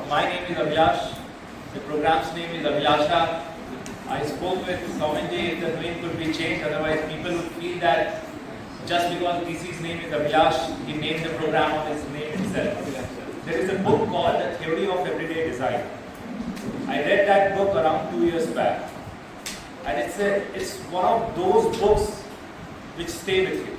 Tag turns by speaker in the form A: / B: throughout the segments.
A: My name is Abhilasha. The program's name is Abhilasha. I spoke with Somanji if the name could be changed, otherwise people would feel that just because PC's name is Abhilash, he named the program on his name himself. There is a book called The Theory of Everyday Design. I read that book around 2 years back. And it's one of those books which stay with you.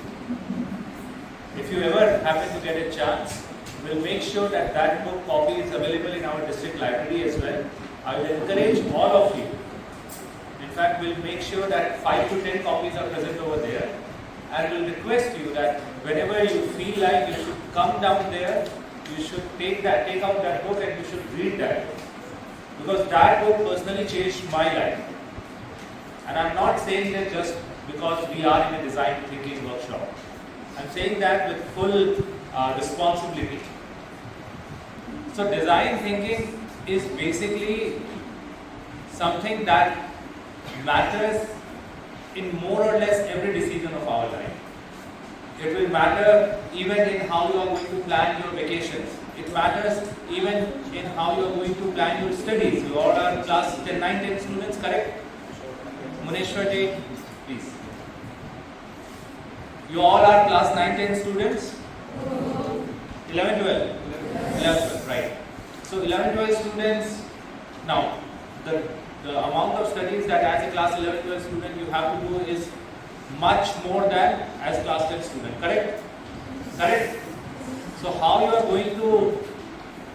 A: If you ever happen to get a chance, we'll make sure that that book copy is available in our district library as well. I will encourage all of you. In fact, we'll make sure that 5 to 10 copies are present over there. And we'll request you that whenever you feel like you should come down there, you should take out that book and you should read that book. Because that book personally changed my life. And I'm not saying that just because we are in a design thinking workshop. I'm saying that with full responsibility. So design thinking is basically something that matters in more or less every decision of our life. It will matter even in how you are going to plan your vacations. It matters even in how you are going to plan your studies. You all are class 9, 10 students, correct? Muneshwar ji, please. You all are class 9, 10 students? 11, 12? 11, 12, right. So 11, 12 students, now the amount of studies that as a class 11, 12 student you have to do is much more than as class 10 student, correct? Correct? So how you are going to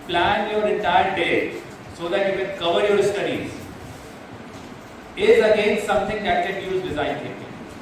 A: plan your entire day so that you can cover your studies is again something that can use design thinking.